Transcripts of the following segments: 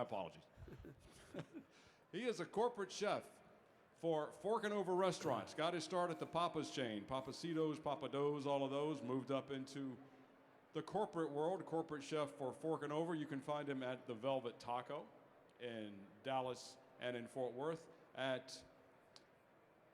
My apologies. He is a corporate chef for Fork and Over restaurants. Got his start at the Papa's chain, Papacitos, Papados, all of those. Moved up into the corporate world, corporate chef for Fork and Over. You can find him at the Velvet Taco in Dallas and in Fort Worth. At,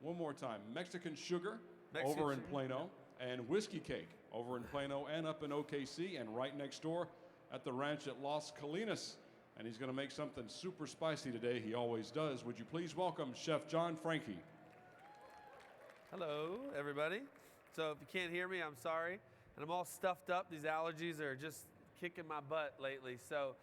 one more time, Mexican Sugar over in Plano, and Whiskey Cake over in Plano and up in OKC, and right next door at the ranch at Las Colinas. And he's going to make something super spicy today. He always does. Would you please welcome Chef John Franke. Hello, everybody. So if you can't hear me, I'm sorry. And I'm all stuffed up. These allergies are just kicking my butt lately. So,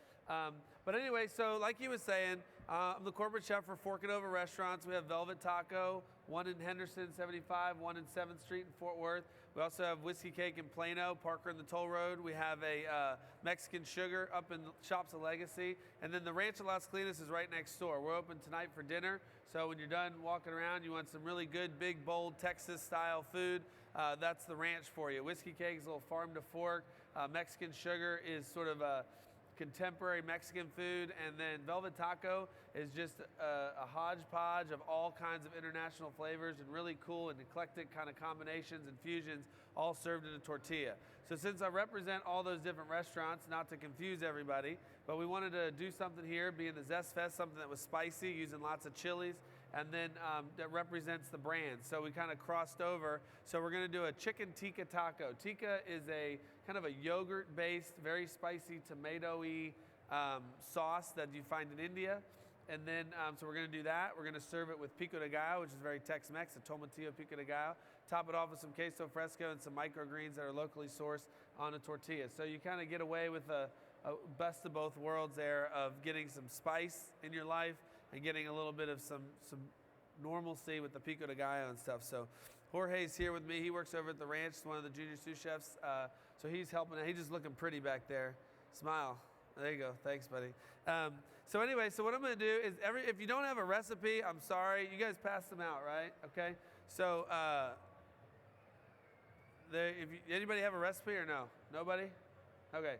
but anyway, so like he was saying, I'm the corporate chef for Fork and Over restaurants. We have Velvet Taco, one in Henderson 75, one in 7th Street in Fort Worth. We also have Whiskey Cake in Plano, Parker and the Toll Road. We have a Mexican Sugar up in Shops of Legacy. And then the Ranch at Las Colinas is right next door. We're open tonight for dinner. So when you're done walking around, you want some really good, big, bold Texas-style food, that's the ranch for you. Whiskey Cake is a little farm to fork. Mexican Sugar is sort of a contemporary Mexican food, and then Velvet Taco is just a hodgepodge of all kinds of international flavors and really cool and eclectic kind of combinations and fusions, all served in a tortilla. So since I represent all those different restaurants, not to confuse everybody, but we wanted to do something here, being the ZestFest, something that was spicy, using lots of chilies, and then that represents the brand. So we kind of crossed over. So we're gonna do a chicken tikka taco. Tikka is a kind of a yogurt-based, very spicy, tomato-y sauce that you find in India. And then, so we're gonna do that. We're gonna serve it with pico de gallo, which is very Tex-Mex, a tomatillo pico de gallo. Top it off with some queso fresco and some microgreens that are locally sourced on a tortilla. So you kind of get away with a best of both worlds there of getting some spice in your life and getting a little bit of some normalcy with the pico de gallo and stuff. So Jorge's here with me. He works over at the ranch. He's one of the junior sous chefs. So he's helping. He's just looking pretty back there. Smile. There you go. Thanks, buddy. So anyway, so what I'm going to do is if you don't have a recipe, I'm sorry. You guys passed them out, right? Okay. So anybody have a recipe or no? Nobody? Okay.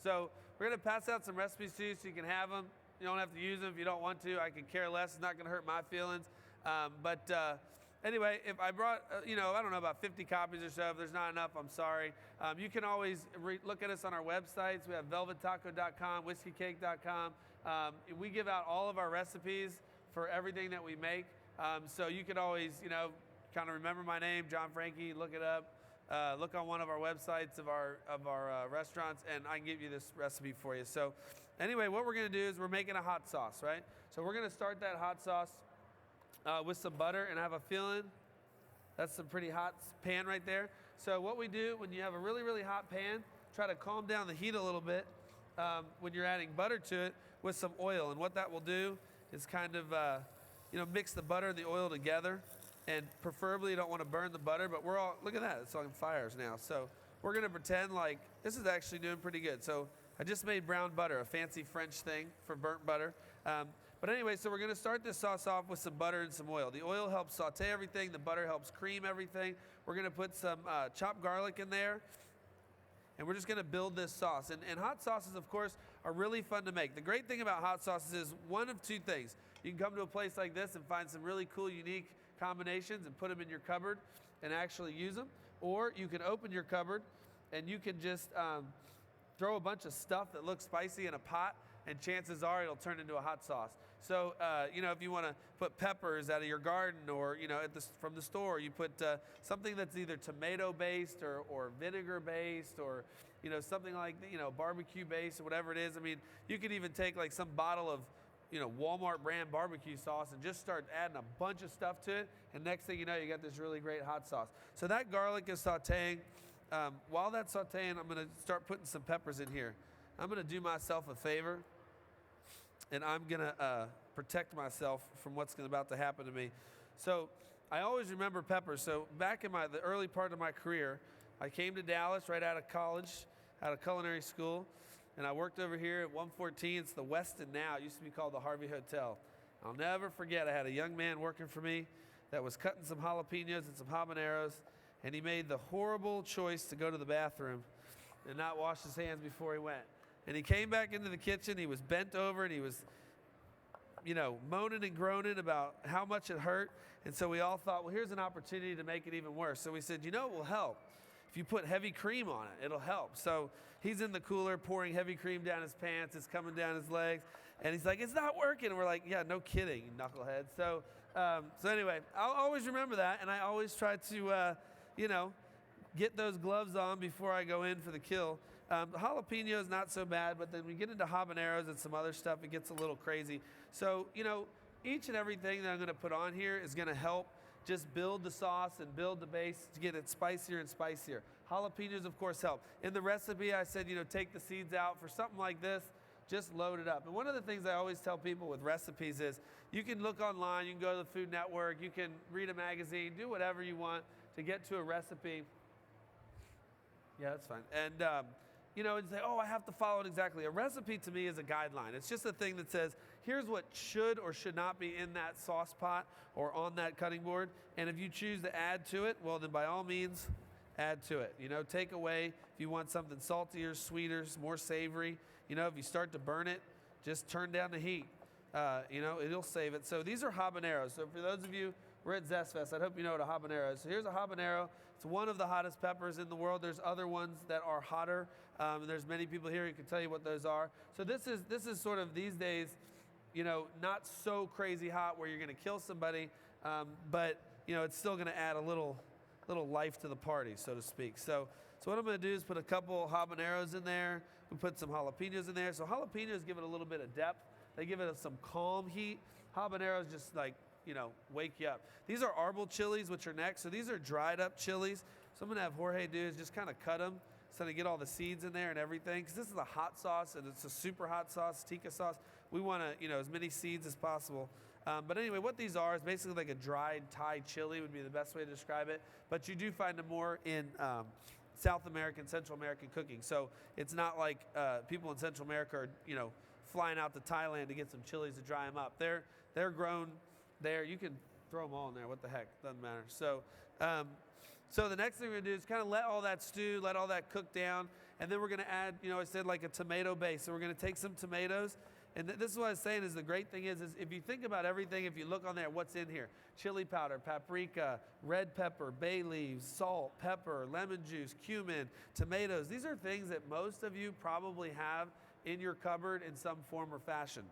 So we're going to pass out some recipes to you so you can have them. You don't have to use them if you don't want to. I could care less. It's not going to hurt my feelings. Anyway, if I brought, I don't know, about 50 copies or so. If there's not enough, I'm sorry. You can always look at us on our websites. We have velvettaco.com, whiskeycake.com. We give out all of our recipes for everything that we make. So you can always, kind of remember my name, John Franke, look it up. Look on one of our websites of our restaurants, and I can give you this recipe for you. So anyway, what we're going to do is we're making a hot sauce, right? So we're going to start that hot sauce with some butter, and I have a feeling that's some pretty hot pan right there. So what we do when you have a really, really hot pan, try to calm down the heat a little bit when you're adding butter to it with some oil. And what that will do is kind of, mix the butter and the oil together. And preferably you don't want to burn the butter, but look at that, it's on fires now. So we're gonna pretend like this is actually doing pretty good. So I just made brown butter, a fancy French thing for burnt butter. But anyway, so we're gonna start this sauce off with some butter and some oil. The oil helps saute everything, the butter helps cream everything. We're gonna put some chopped garlic in there, and we're just gonna build this sauce. And hot sauces, of course, are really fun to make. The great thing about hot sauces is one of two things. You can come to a place like this and find some really cool, unique combinations and put them in your cupboard and actually use them. Or you can open your cupboard and you can just throw a bunch of stuff that looks spicy in a pot, and chances are it'll turn into a hot sauce. So, if you want to put peppers out of your garden or, from the store, you put something that's either tomato-based or vinegar-based or, something like, barbecue-based or whatever it is. I mean, you could even take like some bottle of, Walmart brand barbecue sauce and just start adding a bunch of stuff to it. And next thing you know, you got this really great hot sauce. So that garlic is sauteing. While that's sauteing, I'm going to start putting some peppers in here. I'm going to do myself a favor, and I'm going to protect myself from what's about to happen to me. So I always remember peppers. So back in the early part of my career, I came to Dallas right out of college, out of culinary school, and I worked over here at 114. It's the Westin now. It used to be called the Harvey Hotel. I'll never forget, I had a young man working for me that was cutting some jalapenos and some habaneros, and he made the horrible choice to go to the bathroom and not wash his hands before he went. And he came back into the kitchen. He was bent over, and he was, moaning and groaning about how much it hurt. And so we all thought, well, here's an opportunity to make it even worse. So we said, it will help. If you put heavy cream on it, it'll help. So he's in the cooler pouring heavy cream down his pants. It's coming down his legs. And he's like, it's not working. And we're like, yeah, no kidding, you knucklehead. So anyway, I'll always remember that. And I always try to, get those gloves on before I go in for the kill. Jalapeno is not so bad, but then we get into habaneros and some other stuff, it gets a little crazy. So, each and everything that I'm going to put on here is going to help just build the sauce and build the base to get it spicier and spicier. Jalapenos, of course, help. In the recipe, I said, take the seeds out. For something like this, just load it up. And one of the things I always tell people with recipes is you can look online, you can go to the Food Network, you can read a magazine, do whatever you want to get to a recipe. Yeah, that's fine. And, and say, I have to follow it exactly. A recipe to me is a guideline. It's just a thing that says, here's what should or should not be in that sauce pot or on that cutting board. And if you choose to add to it, well, then by all means, add to it. Take away if you want something saltier, sweeter, more savory. If you start to burn it, just turn down the heat. It'll save it. So these are habaneros. So for those of you, we're at ZestFest. I hope you know what a habanero is. So here's a habanero. It's one of the hottest peppers in the world. There's other ones that are hotter. There's many people here who can tell you what those are. So this is sort of these days, not so crazy hot where you're going to kill somebody, but it's still going to add a little life to the party, so to speak. So what I'm going to do is put a couple habaneros in there. We put some jalapenos in there. So jalapenos give it a little bit of depth. They give it some calm heat. Habaneros just wake you up. These are arbol chilies, which are next. So these are dried up chilies. So I'm going to have Jorge do is just kind of cut them so to get all the seeds in there and everything. Because this is a hot sauce, and it's a super hot sauce, tikka sauce. We want to, as many seeds as possible. But anyway, what these are is basically like a dried Thai chili would be the best way to describe it. But you do find them more in South American, Central American cooking. So it's not like people in Central America are, flying out to Thailand to get some chilies to dry them up. They're grown there. You can throw them all in there. What the heck? Doesn't matter. So the next thing we're going to do is kind of let all that stew, let all that cook down. And then we're going to add, I said like a tomato base. So we're going to take some tomatoes. And this is what I was saying is the great thing is if you think about everything, if you look on there, what's in here? Chili powder, paprika, red pepper, bay leaves, salt, pepper, lemon juice, cumin, tomatoes. These are things that most of you probably have in your cupboard in some form or fashion.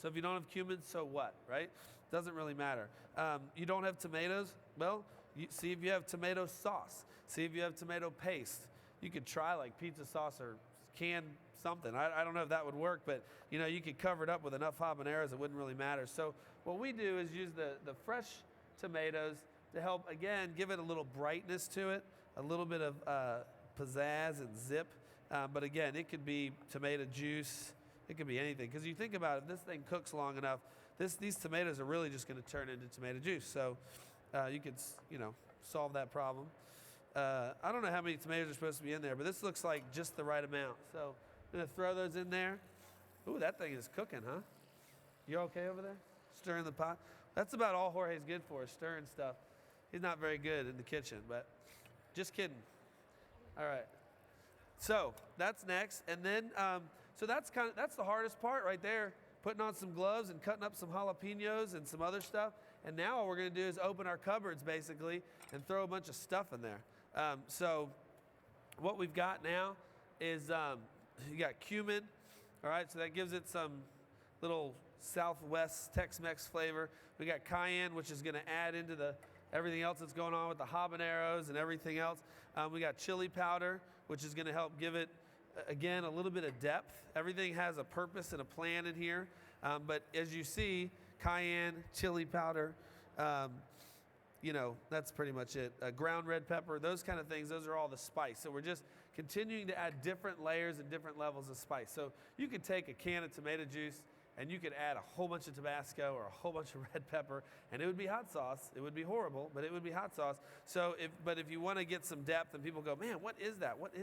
So if you don't have cumin, so what, right? Doesn't really matter. You don't have tomatoes? Well, see if you have tomato sauce. See if you have tomato paste. You could try like pizza sauce or canned something. I don't know if that would work, but you could cover it up with enough habaneros, it wouldn't really matter. So what we do is use the fresh tomatoes to help, again, give it a little brightness to it, a little bit of pizzazz and zip. But again, it could be tomato juice. It could be anything. Because you think about it, if this thing cooks long enough, these tomatoes are really just going to turn into tomato juice. So you could, solve that problem. I don't know how many tomatoes are supposed to be in there, but this looks like just the right amount. So I'm going to throw those in there. Ooh, that thing is cooking, huh? You okay over there? Stirring the pot? That's about all Jorge's good for, is stirring stuff. He's not very good in the kitchen, but just kidding. All right. So that's next. And then, so that's the hardest part right there, putting on some gloves and cutting up some jalapenos and some other stuff. And now all we're going to do is open our cupboards, basically, and throw a bunch of stuff in there. So what we've got now is you got cumin, all right, so that gives it some little Southwest Tex-Mex flavor. We got cayenne, which is going to add into everything else that's going on with the habaneros and everything else. We got chili powder, which is going to help give it, again, a little bit of depth. Everything has a purpose and a plan in here. But as you see, cayenne, chili powder, that's pretty much it. Ground red pepper, those kind of things, those are all the spice. So we're just continuing to add different layers and different levels of spice. So you could take a can of tomato juice and you could add a whole bunch of Tabasco or a whole bunch of red pepper, and it would be hot sauce. It would be horrible, but it would be hot sauce. So if you want to get some depth and people go, man, what is that? What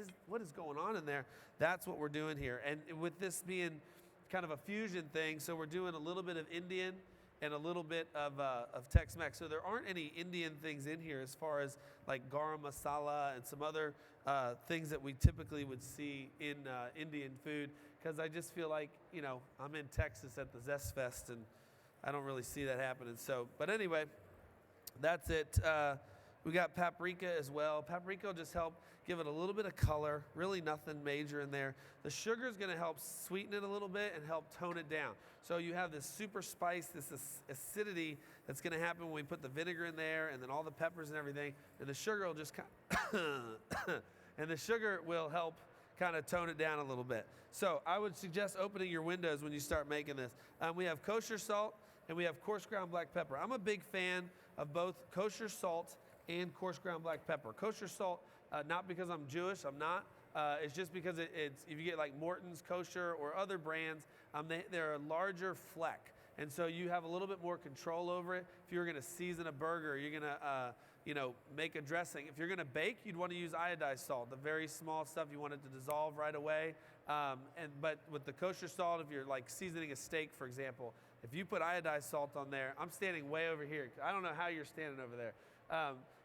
is going on in there? That's what we're doing here. And with this being kind of a fusion thing, so we're doing a little bit of Indian and a little bit of Tex-Mex. So there aren't any Indian things in here as far as like garam masala and some other things that we typically would see in Indian food, because I just feel like, I'm in Texas at the ZestFest, and I don't really see that happening. So, but anyway, that's it. We got paprika as well. Paprika will just help give it a little bit of color, really nothing major in there. The sugar is going to help sweeten it a little bit and help tone it down. So you have this super spice, this acidity that's going to happen when we put the vinegar in there, and then all the peppers and everything, and the sugar will just and the sugar will help kind of tone it down a little bit. So I would suggest opening your windows when you start making this. We have kosher salt and we have coarse ground black pepper. I'm a big fan of both kosher salt and coarse ground black pepper. Kosher salt, not because I'm Jewish, I'm not. It's just because it's if you get like Morton's kosher or other brands, they're a larger fleck. And so you have a little bit more control over it. If you're going to season a burger, you're going to, make a dressing. If you're going to bake, you'd want to use iodized salt, the very small stuff you want it to dissolve right away. But with the kosher salt, if you're like seasoning a steak, for example, if you put iodized salt on there, I'm standing way over here. I don't know how you're standing over there.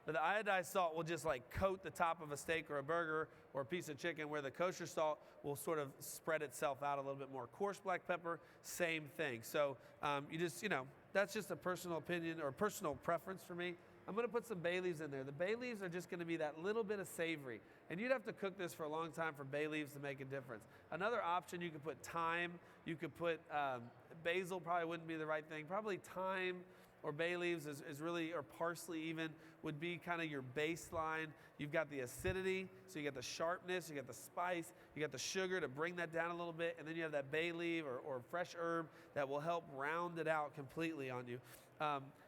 But the iodized salt will just like coat the top of a steak or a burger or a piece of chicken, where the kosher salt will sort of spread itself out a little bit more. Coarse black pepper, same thing. So that's just a personal opinion or personal preference for me. I'm going to put some bay leaves in there. The bay leaves are just going to be that little bit of savory. And you'd have to cook this for a long time for bay leaves to make a difference. Another option, you could put thyme. You could put basil, probably wouldn't be the right thing. Probably thyme or bay leaves is really, or parsley even, would be kind of your baseline. You've got the acidity, so you get the sharpness, you get the spice, you got the sugar to bring that down a little bit, and then you have that bay leaf or fresh herb that will help round it out completely on you.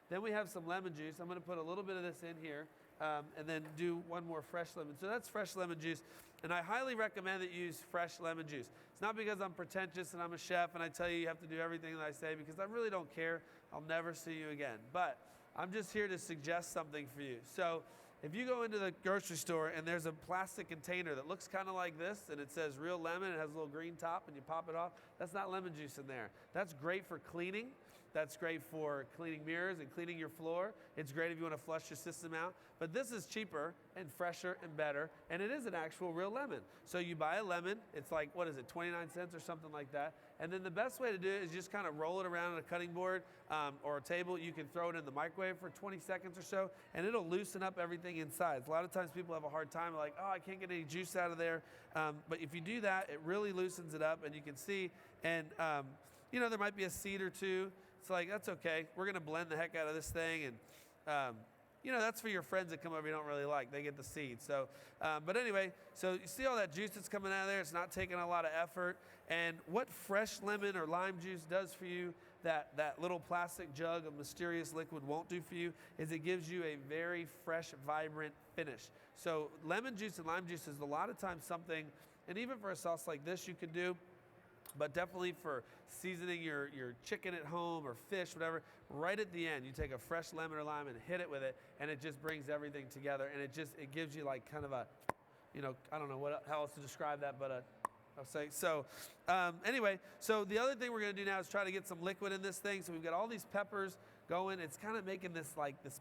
Then we have some lemon juice. I'm going to put a little bit of this in here, and then do one more fresh lemon. So that's fresh lemon juice, and I highly recommend that you use fresh lemon juice. It's not because I'm pretentious and I'm a chef and I tell you have to do everything that I say, because I really don't care. I'll never see you again. But I'm just here to suggest something for you. So if you go into the grocery store and there's a plastic container that looks kind of like this, and it says real lemon, it has a little green top, and you pop it off, that's not lemon juice in there. That's great for cleaning. That's great for cleaning mirrors and cleaning your floor. It's great if you want to flush your system out. But this is cheaper and fresher and better, and it is an actual real lemon. So you buy a lemon, it's like, 29 cents or something like that. And then the best way to do it is just kind of roll it around on a cutting board or a table. You can throw it in the microwave for 20 seconds or so, and it'll loosen up everything inside. A lot of times people have a hard time, like, oh, I can't get any juice out of there. But if you do that, it really loosens it up, and you can see, and there might be a seed or two. It's like, that's okay. We're going to blend the heck out of this thing. And, that's for your friends that come over you don't really like. They get the seed. So, but anyway, so you see all that juice that's coming out of there. It's not taking a lot of effort. And what fresh lemon or lime juice does for you, that little plastic jug of mysterious liquid won't do for you, is it gives you a very fresh, vibrant finish. So lemon juice and lime juice is a lot of times something, and even for a sauce like this you could do, but definitely for seasoning your chicken at home or fish, whatever, right at the end, you take a fresh lemon or lime and hit it with it, and it just brings everything together, and it gives you like kind of a, I don't know how else to describe that, but I'll say. So anyway, so the other thing we're going to do now is try to get some liquid in this thing. So we've got all these peppers going. It's kind of making this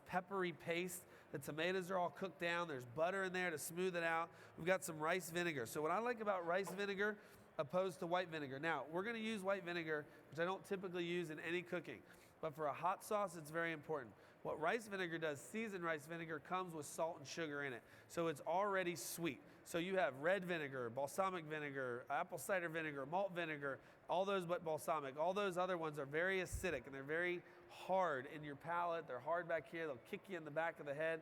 peppery paste. The tomatoes are all cooked down. There's butter in there to smooth it out. We've got some rice vinegar. So what I like about rice vinegar opposed to white vinegar. Now, we're going to use white vinegar, which I don't typically use in any cooking. But for a hot sauce, it's very important. What rice vinegar does, seasoned rice vinegar, comes with salt and sugar in it. So it's already sweet. So you have red vinegar, balsamic vinegar, apple cider vinegar, malt vinegar, all those but balsamic. All those other ones are very acidic, and they're very hard in your palate. They're hard back here. They'll kick you in the back of the head.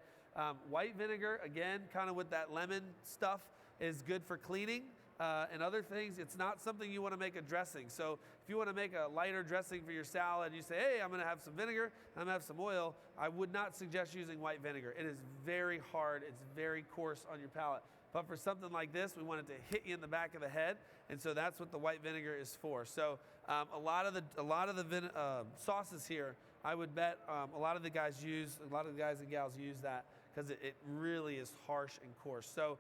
White vinegar, again, kind of with that lemon stuff, is good for cleaning. And other things. It's not something you want to make a dressing. So if you want to make a lighter dressing for your salad, you say, hey, I'm going to have some vinegar, and I'm going to have some oil, I would not suggest using white vinegar. It is very hard. It's very coarse on your palate. But for something like this, we want it to hit you in the back of the head, and so that's what the white vinegar is for. So a lot of the sauces here, I would bet a lot of the guys and gals use that, because it really is harsh and coarse. So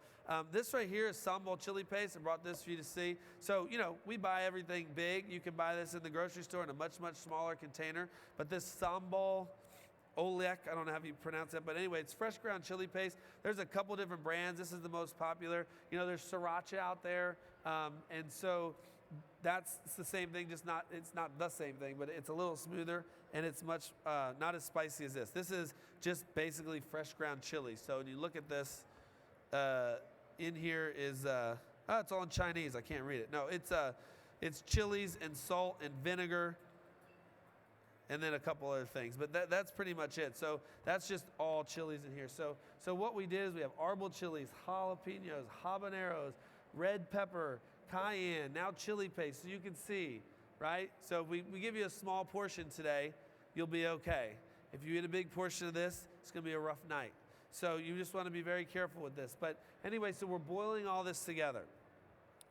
this right here is sambal chili paste. I brought this for you to see. So, we buy everything big. You can buy this in the grocery store in a much, much smaller container. But this sambal Olek, I don't know how you pronounce it, but anyway, it's fresh ground chili paste. There's a couple different brands. This is the most popular. There's sriracha out there. And so it's the same thing, it's not the same thing, but it's a little smoother, and it's much not as spicy as this. This is just basically fresh ground chili. So when you look at this, in here is it's all in Chinese. I can't read it. No, it's chilies and salt and vinegar, and then a couple other things. But that's pretty much it. So that's just all chilies in here. So what we did is we have arbol chilies, jalapenos, habaneros, red pepper, cayenne, now chili paste, so you can see, right? So if we give you a small portion today, you'll be okay. If you eat a big portion of this, it's going to be a rough night. So you just want to be very careful with this. But anyway, so we're boiling all this together.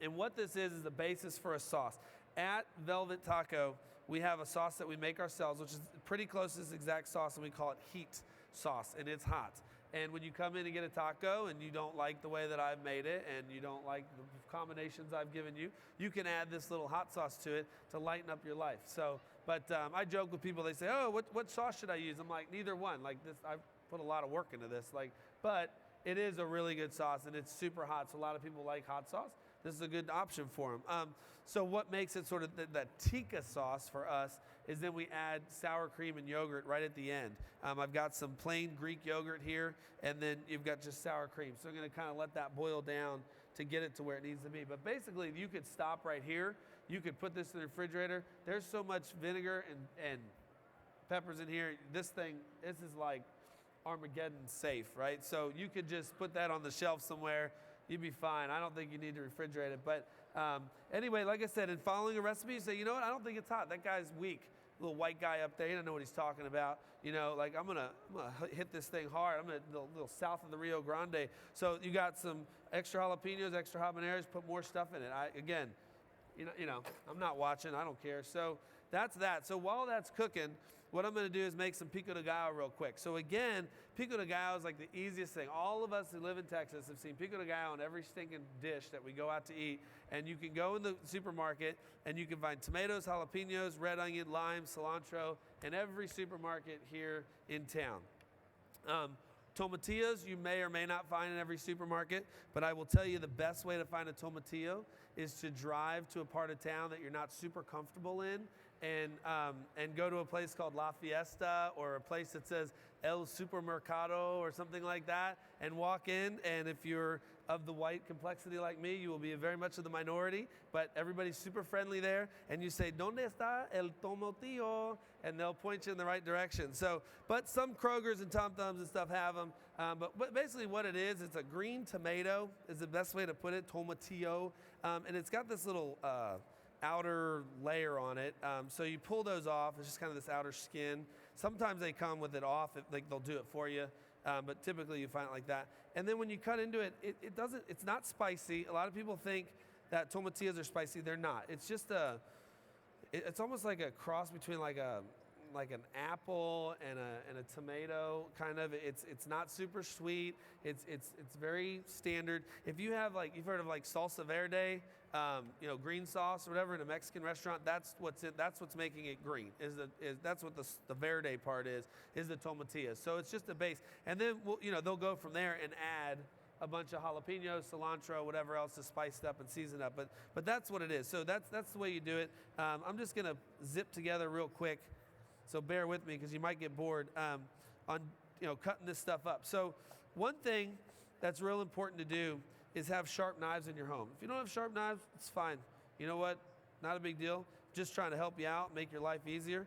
And what this is the basis for a sauce. At Velvet Taco, we have a sauce that we make ourselves, which is pretty close to this exact sauce, and we call it heat sauce, and it's hot. And when you come in and get a taco and you don't like the way that I've made it and you don't like the combinations I've given you, you can add this little hot sauce to it to lighten up your life. So, but I joke with people, they say, oh, what sauce should I use? I'm like, neither one. Like this, I've put a lot of work into this. But it is a really good sauce, and it's super hot, so a lot of people like hot sauce. This is a good option for them. So what makes it sort of the tikka sauce for us is then we add sour cream and yogurt right at the end. I've got some plain Greek yogurt here, and then you've got just sour cream. So I'm going to kind of let that boil down to get it to where it needs to be. But basically, you could stop right here. You could put this in the refrigerator. There's so much vinegar and peppers in here. This is like Armageddon safe, right? So you could just put that on the shelf somewhere. You'd be fine. I don't think you need to refrigerate it. But anyway, like I said, in following a recipe, you say, you know what? I don't think it's hot. That guy's weak. Little white guy up there. He doesn't know what he's talking about. You know, like I'm gonna hit this thing hard. I'm gonna a little south of the Rio Grande. So you got some extra jalapenos, extra habaneros. Put more stuff in it. Again, you know, I'm not watching. I don't care. So that's that. So while that's cooking, what I'm going to do is make some pico de gallo real quick. So again, pico de gallo is like the easiest thing. All of us who live in Texas have seen pico de gallo on every stinking dish that we go out to eat. And you can go in the supermarket and you can find tomatoes, jalapenos, red onion, lime, cilantro in every supermarket here in town. Tomatillos you may or may not find in every supermarket, but I will tell you the best way to find a tomatillo is to drive to a part of town that you're not super comfortable in, and go to a place called La Fiesta or a place that says El Supermercado or something like that, and walk in. And if you're of the white complexity like me, you will be very much of the minority, but everybody's super friendly there. And you say, ¿Dónde está el tomatillo? And they'll point you in the right direction. So, but some Krogers and Tom Thumbs and stuff have them. But basically what it is, it's a green tomato is the best way to put it, tomatillo. And it's got this little outer layer on it. So you pull those off. It's just kind of this outer skin. Sometimes they come with it off. Like they'll do it for you. But typically you find it like that. And then when you cut into it, it's not spicy. A lot of people think that tomatillos are spicy. They're not. It's just it's almost like a cross between like an apple and a tomato kind of. It's not super sweet. It's very standard. If you have you've heard of salsa verde, green sauce or whatever in a Mexican restaurant, that's what's making it green. That's what the verde part is the tomatillas. So it's just a base, and then they'll go from there and add a bunch of jalapenos, cilantro, whatever else to spice it up and season it up. But that's what it is. So that's the way you do it. I'm just gonna zip together real quick. So bear with me because you might get bored on cutting this stuff up. So one thing that's real important to do is have sharp knives in your home. If you don't have sharp knives, it's fine. You know what? Not a big deal. Just trying to help you out, make your life easier.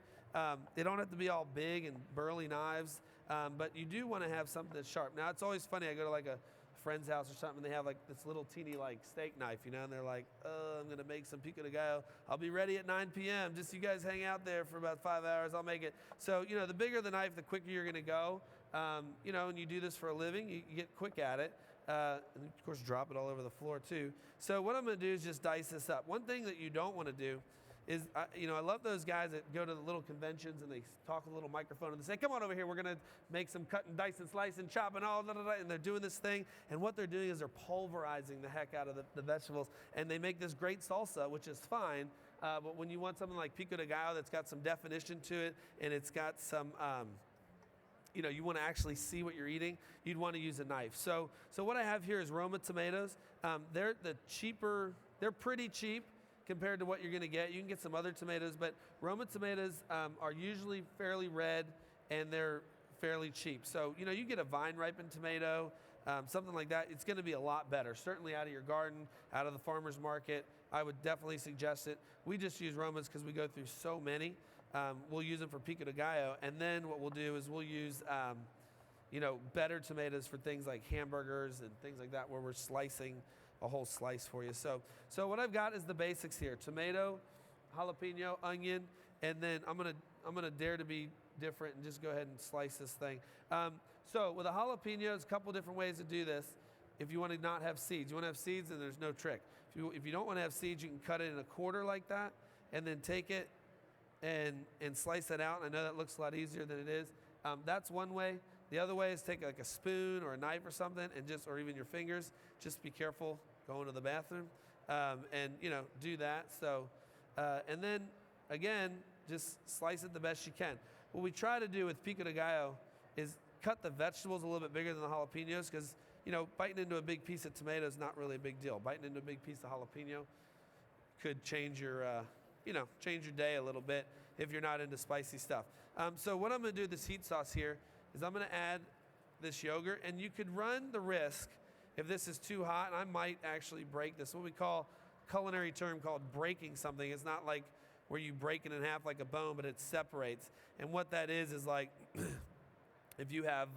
They don't have to be all big and burly knives, but you do want to have something that's sharp. Now, it's always funny. I go to a friend's house or something, and they have this little teeny steak knife, and they're like, I'm going to make some pico de gallo. I'll be ready at 9 p.m. Just you guys hang out there for about 5 hours. I'll make it. So, the bigger the knife, the quicker you're going to go. And you do this for a living, you get quick at it. And of course, drop it all over the floor too. So what I'm going to do is just dice this up. One thing that you don't want to do is, I love those guys that go to the little conventions and they talk with a little microphone and they say, come on over here, we're going to make some cut and dice and slice and chop and all, and they're doing this thing. And what they're doing is they're pulverizing the heck out of the vegetables, and they make this great salsa, which is fine. But when you want something like pico de gallo that's got some definition to it, and it's got some, you want to actually see what you're eating, you'd want to use a knife. So what I have here is Roma tomatoes. They're pretty cheap. compared to what you're going to get. You can get some other tomatoes, but Roma tomatoes are usually fairly red and they're fairly cheap. So, you know, you get a vine ripened tomato, something like that, it's going to be a lot better. Certainly out of your garden, out of the farmer's market, I would definitely suggest it. We just use Romas because we go through so many. We'll use them for pico de gallo, and then what we'll do is we'll use you know, better tomatoes for things like hamburgers and things like that, where we're slicing a whole slice for you. So what I've got is the basics here: tomato, jalapeno, onion, and then I'm gonna dare to be different and just go ahead and slice this thing. So with a jalapeno, there's a couple different ways to do this. If you want to not have seeds, you want to have seeds, then there's no trick. If you don't want to have seeds, you can cut it in a quarter like that, and then take it and slice it out. I know that looks a lot easier than it is. That's one way. The other way is take like a spoon or a knife or something, and or even your fingers. Just be careful going to the bathroom, and you know, do that. So, and then again, just slice it the best you can. What we try to do with pico de gallo is cut the vegetables a little bit bigger than the jalapenos, because you know, biting into a big piece of tomato is not really a big deal. Biting into a big piece of jalapeno could change your you know, change your day a little bit if you're not into spicy stuff. So what I'm going to do with this heat sauce here is I'm going to add this yogurt, and you could run the risk if this is too hot, and I might actually break this. What we call, culinary term called breaking something. It's not like where you break it in half like a bone, but it separates. And what that is like if you have,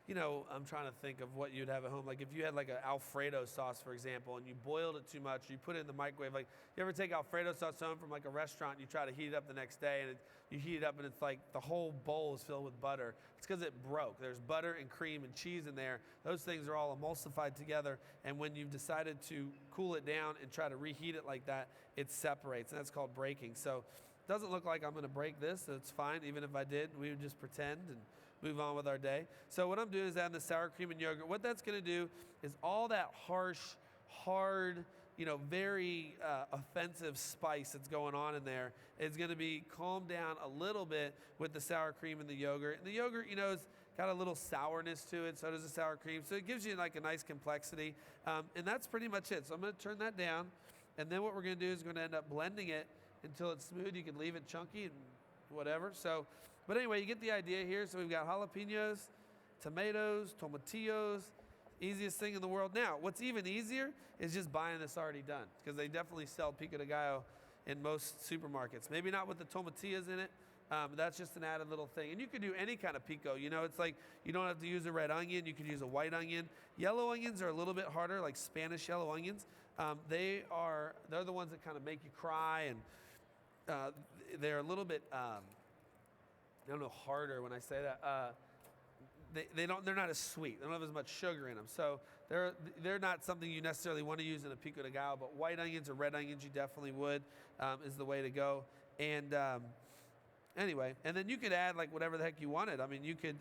you know, I'm trying to think of what you'd have at home. Like if you had like an Alfredo sauce, for example, and you boiled it too much, you put it in the microwave. Like, you ever take Alfredo sauce home from like a restaurant and you try to heat it up the next day, and you heat it up and it's like the whole bowl is filled with butter. It's because it broke. There's butter and cream and cheese in there. Those things are all emulsified together, and when you've decided to cool it down and try to reheat it like that, it separates, and that's called breaking. So it doesn't look like I'm going to break this, so it's fine. Even if I did, we would just pretend and move on with our day. So what I'm doing is adding the sour cream and yogurt. What that's going to do is all that harsh, hard, you know, very offensive spice that's going on in there is going to be calmed down a little bit with the sour cream and the yogurt. And the yogurt, you know, has got a little sourness to it, so does the sour cream. So it gives you like a nice complexity. And that's pretty much it. So I'm going to turn that down. And then what we're going to do is we're going to end up blending it until it's smooth. You can leave it chunky and whatever. So, but anyway, you get the idea here. So we've got jalapenos, tomatoes, tomatillos, easiest thing in the world. Now, what's even easier is just buying this already done, because they definitely sell pico de gallo in most supermarkets. Maybe not with the tomatillas in it. That's just an added little thing. And you can do any kind of pico. You know, it's like you don't have to use a red onion. You could use a white onion. Yellow onions are a little bit harder, like Spanish yellow onions. They're the ones that kind of make you cry, and they're a little bit, I don't know, harder when I say that. They're not as sweet. They don't have as much sugar in them. So they're not something you necessarily want to use in a pico de gallo, but white onions or red onions you definitely would, is the way to go. And anyway, and then you could add like whatever the heck you wanted. I mean, you could,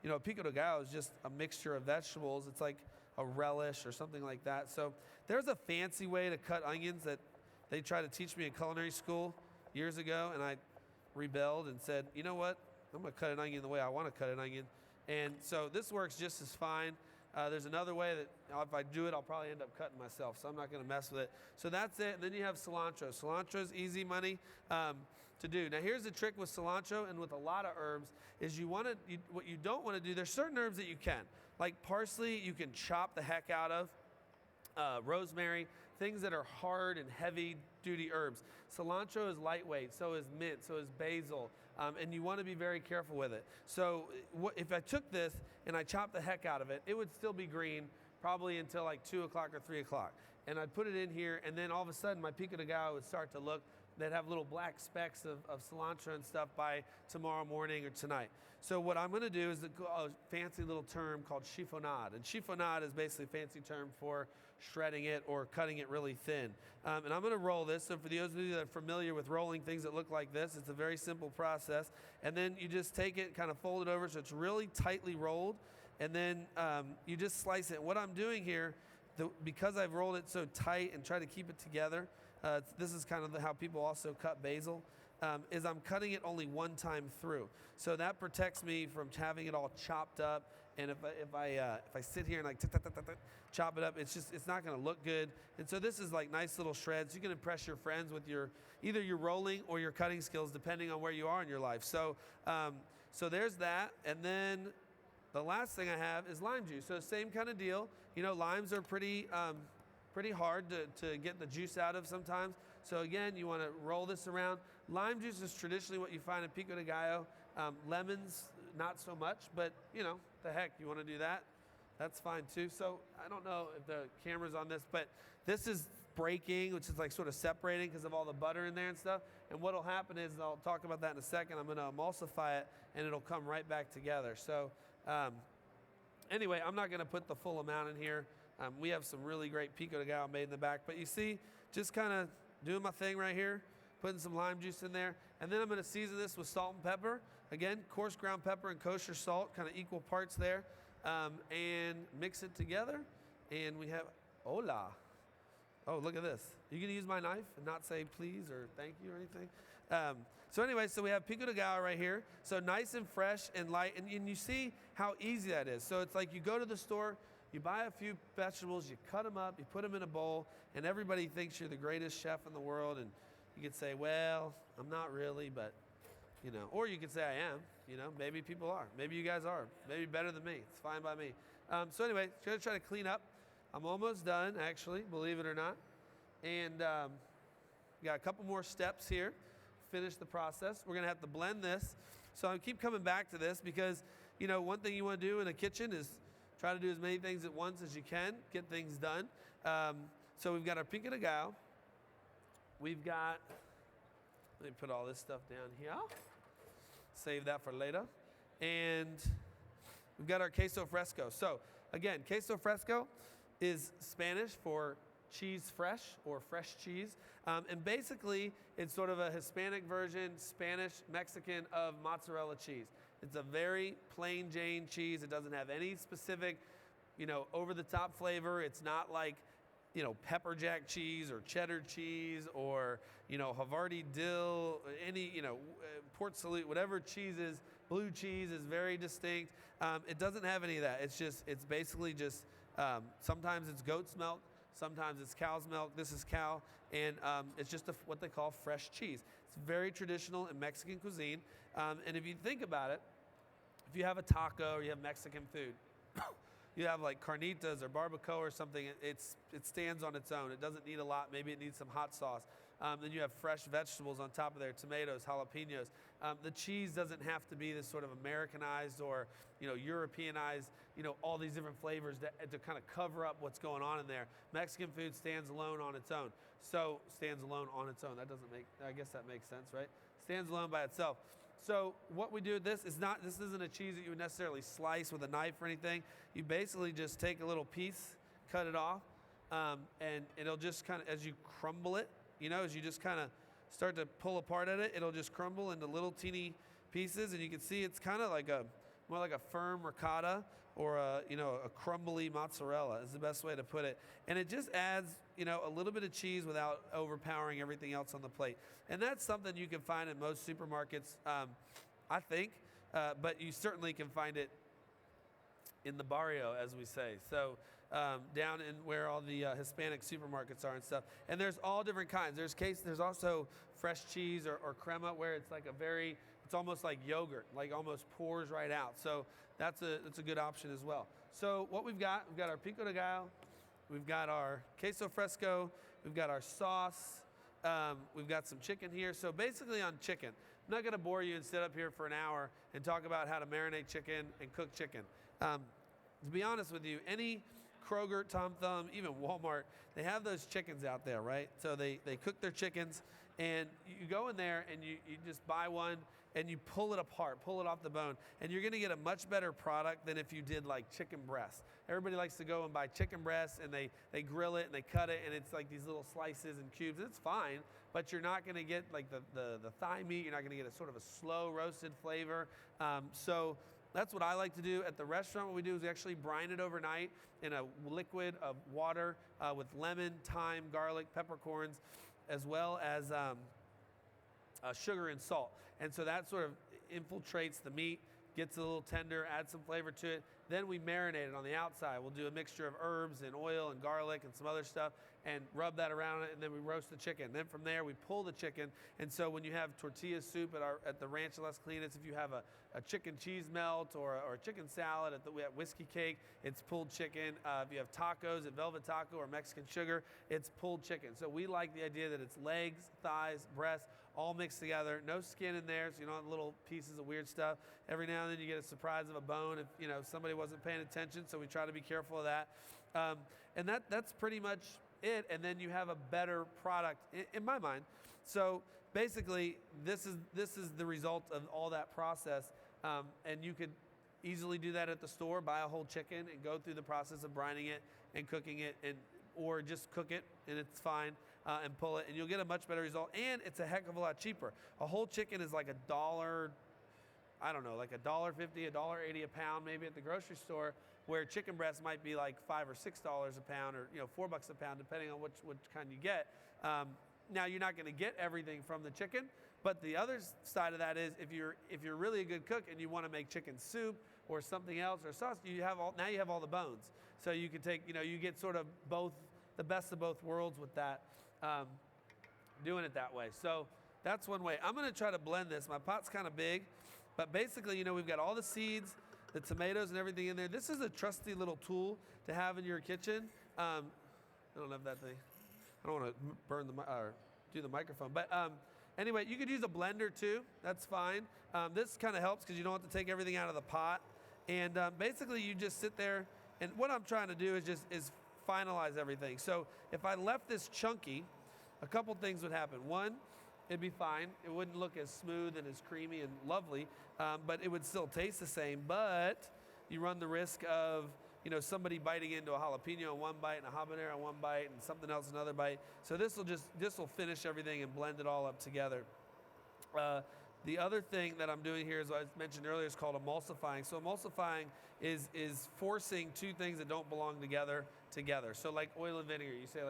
you know, pico de gallo is just a mixture of vegetables. It's like a relish or something like that. So there's a fancy way to cut onions that they tried to teach me in culinary school years ago, and I rebelled and said, you know what? I'm going to cut an onion the way I want to cut an onion. And so this works just as fine. There's another way that if I do it, I'll probably end up cutting myself, so I'm not going to mess with it. So that's it. And then you have cilantro. Cilantro is easy money to do. Now here's the trick with cilantro and with a lot of herbs is what you don't want to do, there's certain herbs that you can. Like parsley, you can chop the heck out of. Rosemary, things that are hard and heavy duty herbs. Cilantro is lightweight, so is mint, so is basil. And you want to be very careful with it. So if I took this and I chopped the heck out of it, it would still be green probably until like 2 o'clock or 3 o'clock. And I'd put it in here, and then all of a sudden my pico de gallo would start to look, they'd have little black specks of cilantro and stuff by tomorrow morning or tonight. So what I'm going to do is a fancy little term called chiffonade. And chiffonade is basically a fancy term for shredding it or cutting it really thin. And I'm going to roll this. So for those of you that are familiar with rolling things that look like this, it's a very simple process. And then you just take it, kind of fold it over so it's really tightly rolled. And then you just slice it. What I'm doing here, because I've rolled it so tight and try to keep it together, this is kind of how people also cut basil, is I'm cutting it only one time through. So that protects me from having it all chopped up And if I sit here and like chop it up, it's not going to look good. And so this is like nice little shreds. You can impress your friends with either your rolling or your cutting skills, depending on where you are in your life. So so there's that. And then the last thing I have is lime juice. So same kind of deal. You know, limes are pretty hard to get the juice out of sometimes. So again, you want to roll this around. Lime juice is traditionally what you find in pico de gallo. Lemons, not so much, but you know, the heck, you want to do that? That's fine too. So I don't know if the camera's on this, but this is breaking, which is like sort of separating because of all the butter in there and stuff. And what'll happen is, I'll talk about that in a second, I'm going to emulsify it and it'll come right back together. So anyway, I'm not going to put the full amount in here. We have some really great pico de gallo made in the back, but you see, just kind of doing my thing right here, putting some lime juice in there, and then I'm going to season this with salt and pepper. Again, coarse ground pepper and kosher salt, kind of equal parts there, and mix it together. And we have, hola. Oh, look at this. You can use my knife and not say please or thank you or anything. So anyway, so we have pico de gallo right here. So nice and fresh and light, and you see how easy that is. So it's like you go to the store, you buy a few vegetables, you cut them up, you put them in a bowl, and everybody thinks you're the greatest chef in the world. And you could say, well, I'm not really, but, you know, or you could say I am, you know, maybe people are. Maybe you guys are. Maybe better than me. It's fine by me. So anyway, going to try to clean up. I'm almost done, actually, believe it or not. And got a couple more steps here. Finish the process. We're going to have to blend this. So I keep coming back to this because, you know, one thing you want to do in a kitchen is try to do as many things at once as you can, get things done. So we've got our pico de gallo. We've got, let me put all this stuff down here. Save that for later. And we've got our queso fresco. So again, queso fresco is Spanish for cheese fresh or fresh cheese. And basically, it's sort of a Hispanic version, Spanish, Mexican of mozzarella cheese. It's a very plain Jane cheese. It doesn't have any specific, you know, over-the-top flavor. It's not like, you know, pepper jack cheese or cheddar cheese or, you know, Havarti dill, any, you know, Port Salut, whatever cheese is, blue cheese is very distinct. It doesn't have any of that. It's basically just, sometimes it's goat's milk, sometimes it's cow's milk. This is cow, and it's just what they call fresh cheese. It's very traditional in Mexican cuisine. And if you think about it, if you have a taco or you have Mexican food, you have like carnitas or barbacoa or something, it stands on its own. It doesn't need a lot. Maybe it needs some hot sauce. Then you have fresh vegetables on top of there, tomatoes, jalapenos. The cheese doesn't have to be this sort of Americanized or, you know, Europeanized, you know, all these different flavors to kind of cover up what's going on in there. Mexican food stands alone on its own. So stands alone on its own. That doesn't make, I guess that makes sense, right? Stands alone by itself. So what we do with this isn't a cheese that you would necessarily slice with a knife or anything. You basically just take a little piece, cut it off, and it'll just kind of, as you crumble it, you know, as you just kind of start to pull apart at it, it'll just crumble into little teeny pieces, and you can see it's kind of like more like a firm ricotta or a crumbly mozzarella is the best way to put it. And it just adds, you know, a little bit of cheese without overpowering everything else on the plate. And that's something you can find in most supermarkets, I think, but you certainly can find it in the barrio, as we say. So down in where all the Hispanic supermarkets are and stuff. And there's all different kinds. There's also fresh cheese or crema where it's like it's almost like yogurt, like almost pours right out. So that's a good option as well. So what we've got our pico de gallo, we've got our queso fresco, we've got our sauce, we've got some chicken here. So basically on chicken, I'm not gonna bore you and sit up here for an hour and talk about how to marinate chicken and cook chicken. To be honest with you, any Kroger, Tom Thumb, even Walmart, they have those chickens out there, right? So they cook their chickens, and you go in there and you just buy one and you pull it apart, pull it off the bone, and you're gonna get a much better product than if you did like chicken breast. Everybody likes to go and buy chicken breast and they grill it and they cut it and it's like these little slices and cubes. It's fine, but you're not gonna get like the thigh meat. You're not gonna get a sort of a slow roasted flavor. So that's what I like to do. At the restaurant, what we do is we actually brine it overnight in a liquid of water with lemon, thyme, garlic, peppercorns, as well as sugar and salt. And so that sort of infiltrates the meat, gets a little tender, add some flavor to it. Then we marinate it on the outside. We'll do a mixture of herbs and oil and garlic and some other stuff and rub that around it, and then we roast the chicken. Then from there, we pull the chicken. And so when you have tortilla soup at the Ranch Las Colinas, if you have a chicken cheese melt or a chicken salad we have Whiskey Cake, it's pulled chicken. If you have tacos at Velvet Taco or Mexican Sugar, it's pulled chicken. So we like the idea that it's legs, thighs, breasts, all mixed together, no skin in there, so you don't have little pieces of weird stuff. Every now and then you get a surprise of a bone if somebody wasn't paying attention, so we try to be careful of that. And that's pretty much it, and then you have a better product in my mind. So basically, this is the result of all that process, and you could easily do that at the store, buy a whole chicken and go through the process of brining it and cooking it, or just cook it and it's fine, and pull it, and you'll get a much better result, and it's a heck of a lot cheaper. A whole chicken is like $1, I don't know, like $1.50, $1.80 a pound maybe at the grocery store, where chicken breast might be like $5 or $6 a pound, or $4 a pound, depending on which kind you get. Now you're not going to get everything from the chicken, but the other side of that is if you're really a good cook and you want to make chicken soup or something else or sauce, you have all the bones. So you can take, you get sort of the best of both worlds with that, doing it that way. So that's one way. I'm going to try to blend this. My pot's kind of big, but basically, we've got all the seeds, the tomatoes and everything in there. This is a trusty little tool to have in your kitchen. I don't have that thing. I don't want to burn or do the microphone. But anyway, you could use a blender too. That's fine. This kind of helps because you don't have to take everything out of the pot. And basically, you just sit there. And what I'm trying to do is finalize everything. So if I left this chunky, a couple things would happen. One, it'd be fine. It wouldn't look as smooth and as creamy and lovely, but it would still taste the same. But you run the risk of somebody biting into a jalapeno in one bite and a habanero in one bite and something else another bite. So this will finish everything and blend it all up together. The other thing that I'm doing here, as I mentioned earlier, is called emulsifying. So emulsifying is forcing two things that don't belong together. So like oil and vinegar, you say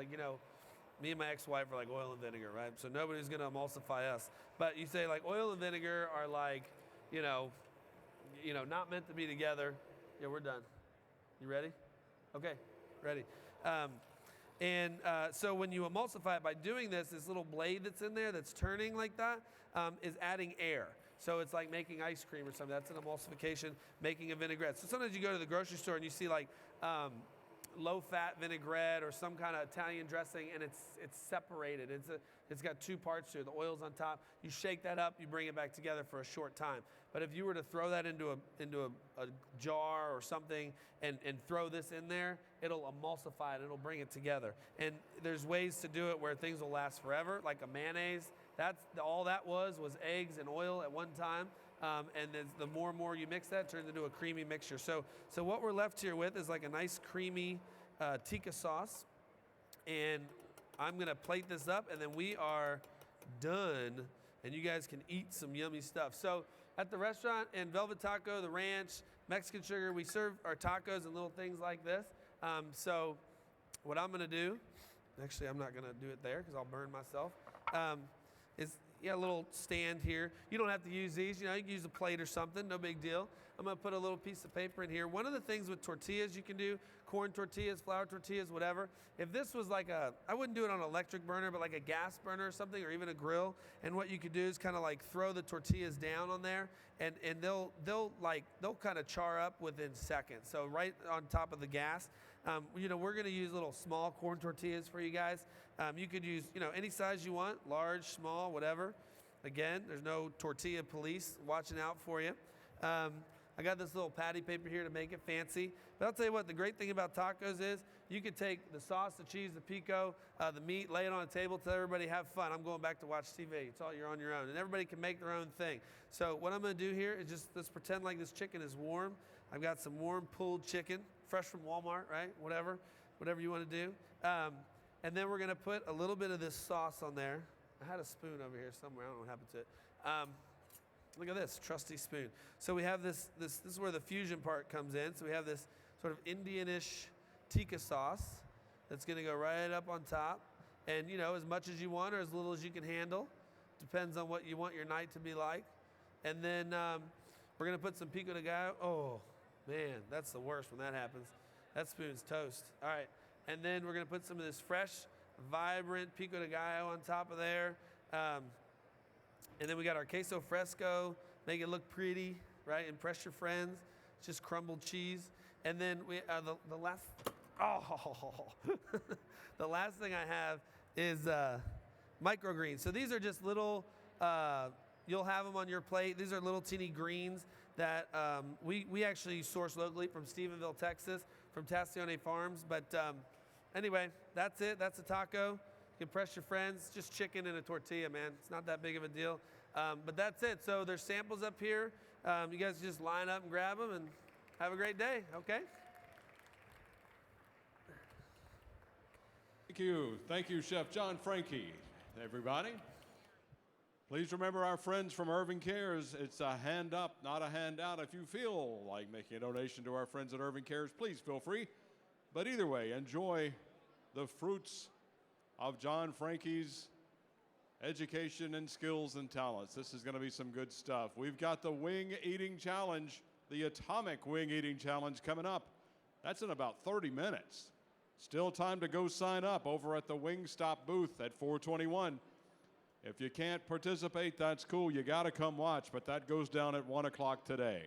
me and my ex-wife are like oil and vinegar, right? So nobody's going to emulsify us. But you say like oil and vinegar are like, not meant to be together. Yeah, we're done. You ready? Okay, ready. So when you emulsify it, by doing this little blade that's in there that's turning like that is adding air. So it's like making ice cream or something. That's an emulsification, making a vinaigrette. So sometimes you go to the grocery store and you see like low-fat vinaigrette or some kind of Italian dressing, and it's separated. It's got two parts to it. The oil's on top. You shake that up. You bring it back together for a short time. But if you were to throw that into a jar or something and throw this in there, it'll emulsify it. It'll bring it together. And there's ways to do it where things will last forever, like a mayonnaise. All that was eggs and oil at one time. And the more and more you mix that, it turns into a creamy mixture. So what we're left here with is like a nice creamy tikka sauce. And I'm going to plate this up, and then we are done. And you guys can eat some yummy stuff. So at the restaurant in Velvet Taco, the Ranch, Mexican Sugar, we serve our tacos and little things like this. So what I'm going to do, actually I'm not going to do it there because I'll burn myself, is a little stand here. You don't have to use these. You can use a plate or something. No big deal. I'm going to put a little piece of paper in here. One of the things with tortillas you can do, corn tortillas, flour tortillas, whatever. If this was like I wouldn't do it on an electric burner, but like a gas burner or something, or even a grill. And what you could do is kind of like throw the tortillas down on there, and they'll kind of char up within seconds. So right on top of the gas. We're going to use little small corn tortillas for you guys. You could use, any size you want, large, small, whatever. Again, there's no tortilla police watching out for you. I got this little patty paper here to make it fancy. But I'll tell you what, the great thing about tacos is you could take the sauce, the cheese, the pico, the meat, lay it on a table, tell everybody have fun. I'm going back to watch TV. You're on your own. And everybody can make their own thing. So what I'm going to do here is let's pretend like this chicken is warm. I've got some warm pulled chicken, fresh from Walmart, right? Whatever you want to do. And then we're going to put a little bit of this sauce on there. I had a spoon over here somewhere. I don't know what happened to it. Look at this, trusty spoon. So we have this is where the fusion part comes in. So we have this sort of Indian-ish tikka sauce that's going to go right up on top. And, as much as you want or as little as you can handle. Depends on what you want your night to be like. And then We're going to put some pico de gallo. Oh, man, that's the worst when that happens. That spoon's toast. All right. And then we're going to put some of this fresh, vibrant pico de gallo on top of there. And then we got our queso fresco. Make it look pretty, right? Impress your friends. It's just crumbled cheese. And then we the last, the last thing I have is microgreens. So these are just little, you'll have them on your plate. These are little teeny greens that we actually source locally from Stephenville, Texas, from Tastione Farms. But anyway, that's it. That's a taco. You can impress your friends. Just chicken and a tortilla, man. It's not that big of a deal. But that's it. So there's samples up here. You guys just line up and grab them and have a great day, okay? Thank you. Thank you, Chef John Franke. Everybody, please remember our friends from Irving Cares. It's a hand up, not a handout. If you feel like making a donation to our friends at Irving Cares, please feel free. But either way, enjoy the fruits of John Franke's education and skills and talents. This is going to be some good stuff. We've got the Wing Eating Challenge, the Atomic Wing Eating Challenge coming up. That's in about 30 minutes. Still time to go sign up over at the Wingstop booth at 421. If you can't participate, that's cool. You got to come watch, but that goes down at 1 o'clock today.